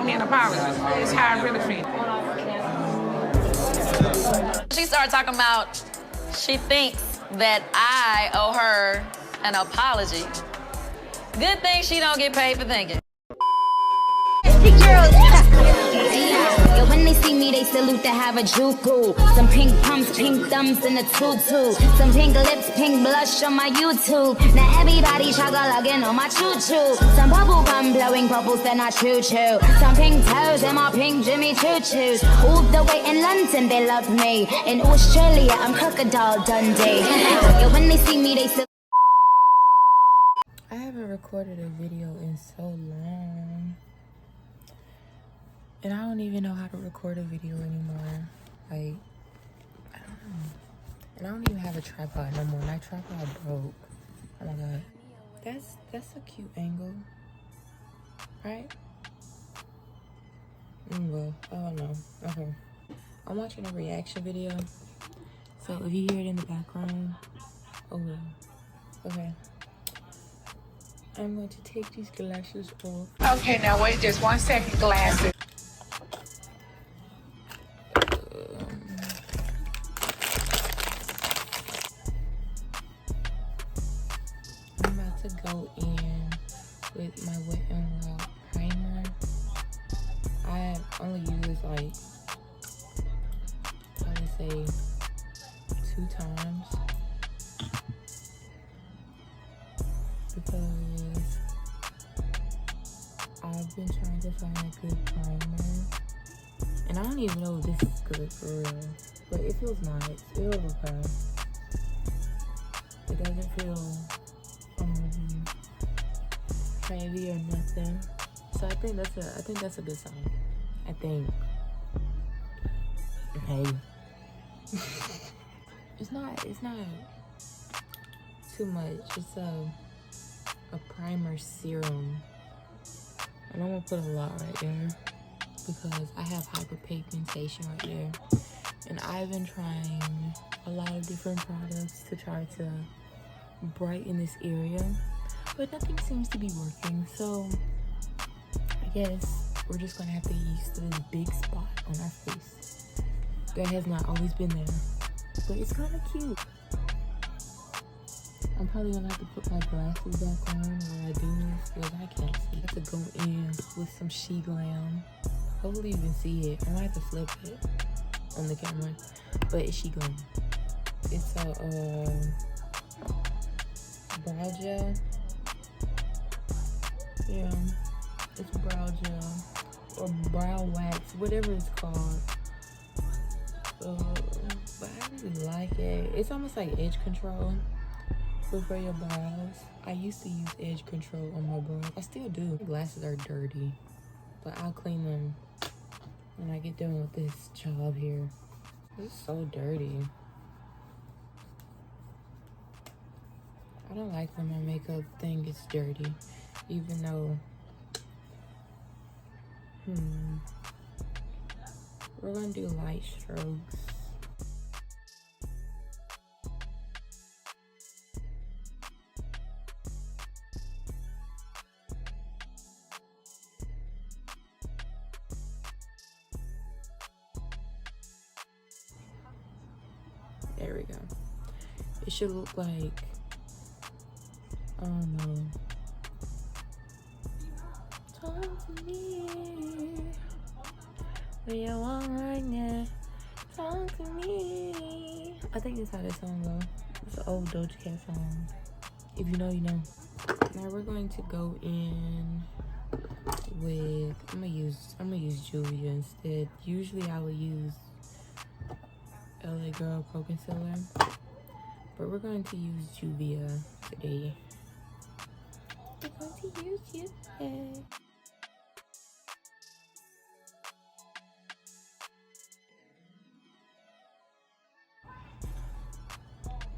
owe me an apology. It's how I really feel. She started talking about she thinks that I owe her an apology. Good thing she don't get paid for thinking. Yo, when they see me, they salute to have a juku. Some pink pumps, pink thumbs, and a tutu. Some pink lips, pink blush on my YouTube. Now everybody chugga-lugging on my choo-choo. Some bubble gum blowing bubbles, then I choo-choo. Some pink toes and my pink Jimmy choo-choos. All the way in London, they love me. In Australia, I'm Crocodile Dundee. Yo, when they see me, they salute. I haven't recorded a video in so long. And I don't even know how to record a video anymore. Like, I don't know. And I don't even have a tripod no more. My tripod broke. Oh my god. That's a cute angle. Right? Well, I don't know. Okay. I'm watching a reaction video. So if you hear it in the background, oh well. Okay. I'm going to take these glasses off. Okay, now wait just 1 second, glasses. I'm about to go in with my Wet n Wild primer. I only used like, I would say 2 times. Because I've been trying to find a good primer. And I don't even know if this is good for real. But it feels nice. It feels okay. It doesn't feel heavy or nothing. So I think that's a good sign. I think. Hey. It's not too much. It's a primer serum. And I'm gonna put a lot right there because I have hyperpigmentation right there. And I've been trying a lot of different products to try to brighten this area, but nothing seems to be working. So I guess we're just gonna have to get used to this big spot on our face that has not always been there, but it's kind of cute. I'm probably gonna have to put my glasses back on while I do this because I can't see. I have to go in with some She Glam. Hopefully you can see it. I might have to flip it on the camera, but it's She Glam. It's a brow gel. Yeah, it's brow gel or brow wax, whatever it's called. But I really like it. It's almost like edge control. But for your brows, I used to use edge control on my brows. I still do. My glasses are dirty, but I'll clean them when I get done with this job here. It's so dirty. I don't like when my makeup thing gets dirty, even though, we're gonna do light strokes. There we go. It should look like, I don't know. Talk to me when you want right now. Talk to me. I think that's how this song goes. It's an old Doja Cat song. If you know, you know. Now we're going to go in with, I'm gonna use Juvia instead. Usually I would use LA Girl Pro Concealer, but we're going to use Juvia today. We're going to use Juvia.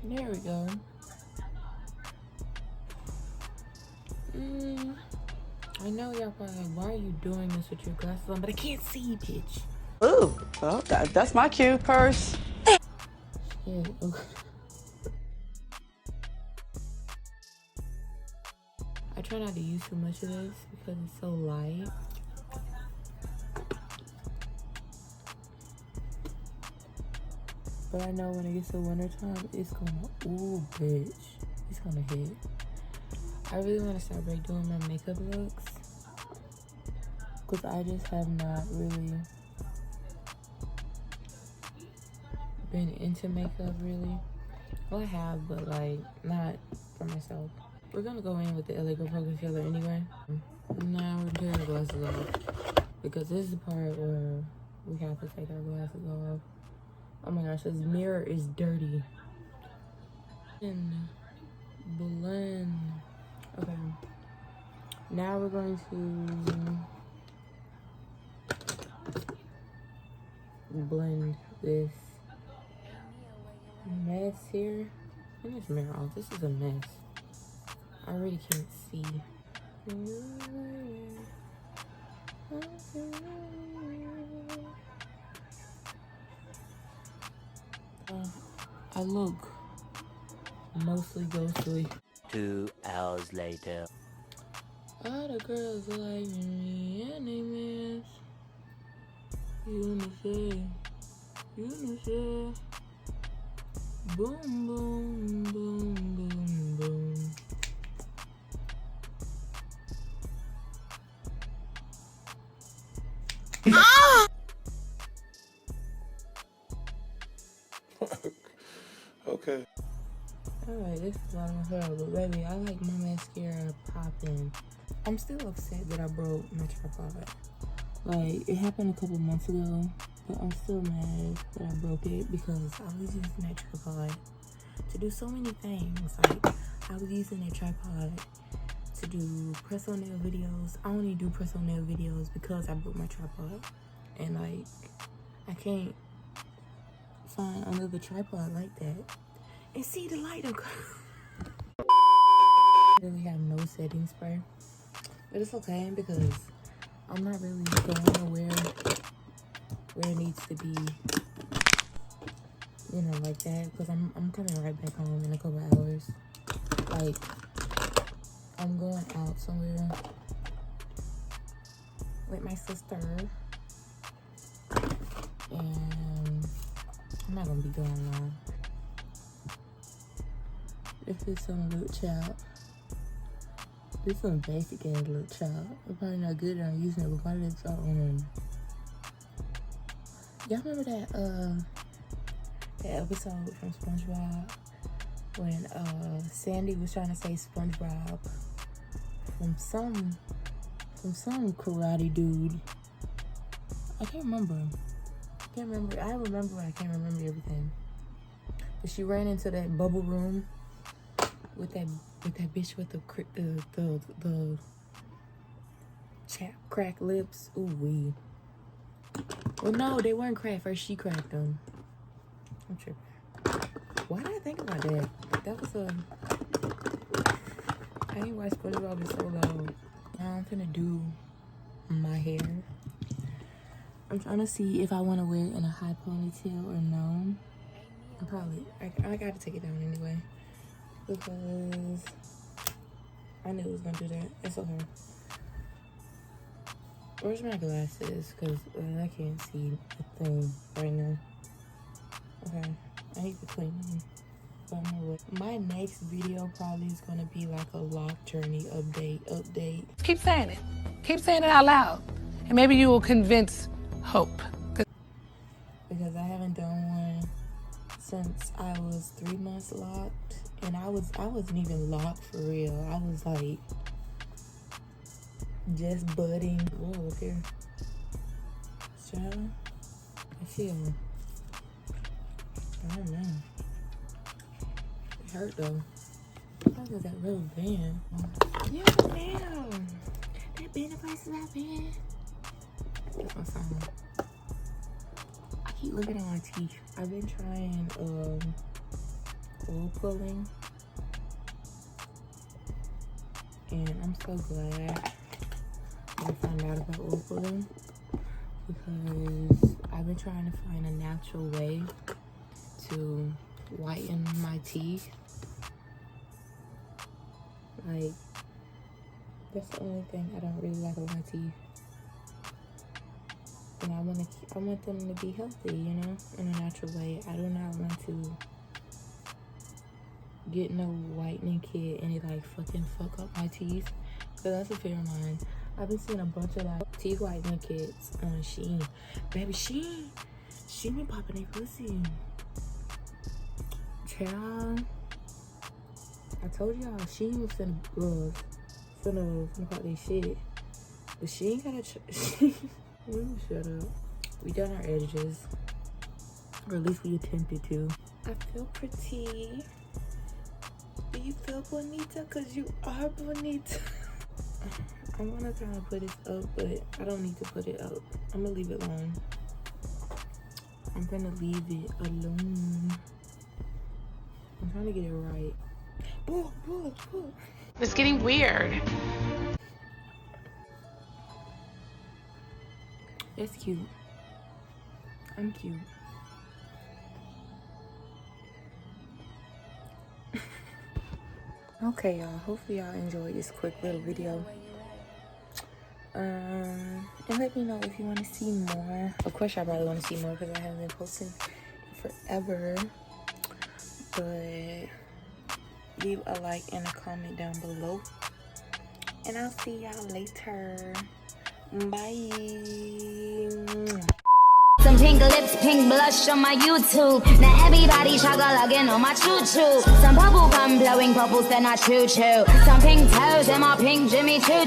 There we go. I know y'all probably like, why are you doing this with your glasses on? But I can't see, bitch. Ooh, well, that's my cue, purse. Yeah, okay. I try not to use too much of this because it's so light. But I know when it gets to winter time, it's gonna, ooh, bitch. It's gonna hit. I really want to start back doing my makeup looks. Because I just have not really been into makeup, really. Well, I have, but like, not for myself. We're gonna go in with the LA Girl Pro Concealer anyway. Now we're taking the glasses off. Because this is the part where we have to take our glasses off. Oh my gosh, this mirror is dirty. And blend. Okay. Now we're going to blend this mess here. Turn this mirror off. This is a mess. I really can't see. I look mostly ghostly. 2 hours later. All the girls are like me and they miss. You know say, boom, boom, boom, boom, boom. Okay. Alright, this is not my hair, but baby, I like my mascara popping. I'm still upset that I broke my tripod. Like, it happened a couple months ago, but I'm still mad that I broke it because I was using that tripod to do so many things. Like, I was using that tripod to do press-on-nail videos. I only do press-on-nail videos because I broke my tripod. And, like, I can't find another tripod like that. And see the light of I really have no setting spray. But it's okay because I'm not really going where it needs to be, you know, like that. Because I'm coming right back home in a couple hours. Like, I'm going out somewhere with my sister. And I'm not gonna be going long. If it's some little child, this some basic ass little child. I'm probably not good at using it, but my lips are on. Y'all remember that episode from SpongeBob when Sandy was trying to say SpongeBob from some karate dude. I can't remember. I remember, I can't remember everything. But she ran into that bubble room with that bitch with the cracked lips. Ooh wee. Well, no, they weren't cracked. First she cracked them. I'm tripping. Why did I think about that? That was I ain't watched SpongeBob in so long. Now I'm finna do my hair. I'm trying to see if I want to wear it in a high ponytail or no. I gotta take it down anyway. Because I knew it was gonna do that. It's okay. Where's my glasses? Because I can't see a thing right now. Okay. I need to clean them. My next video probably is gonna be like a lock journey update. Keep saying it. Keep saying it out loud. And maybe you will convince Hope. Because I haven't done one since I was 3 months locked. And I wasn't even locked for real. I was like just budding. Whoa, look here. Child, I feel, I don't know. It hurt though. That was that real band. Yeah, damn. That been the places I've been. That's my song. I keep looking at my teeth. I've been trying oil pulling. And I'm so glad I found out about oil pulling. Because I've been trying to find a natural way to whiten my teeth. Like, that's the only thing I don't really like about my teeth. and I want them to be healthy, you know, in a natural way. I do not want to get no whitening kit and it like fucking fuck up my teeth, because that's a fear of mine. I've been seeing a bunch of like teeth whitening kits on Shein. Baby, Shein been popping their pussy. Child, I told y'all Shein was finna pop their shit, but she ain't gotta. Shut up. We done our edges, or at least we attempted to. I feel pretty. Do you feel bonita? Cause you are bonita. I wanna try to put this up, but I don't need to put it up. I'm gonna leave it alone. I'm gonna leave it alone. I'm trying to get it right. Pull. It's getting weird. That's cute. I'm cute. Okay, y'all. Hopefully y'all enjoyed this quick little video. And let me know if you want to see more. Of course, y'all probably want to see more because I haven't been posting forever. But leave a like and a comment down below. And I'll see y'all later. Bye. Some pink lips, pink blush on my YouTube. Now everybody chocolate on my choo-choo. Some bubble gum blowing bubbles that not choo-choo. Some pink toes and my pink Jimmy Choo.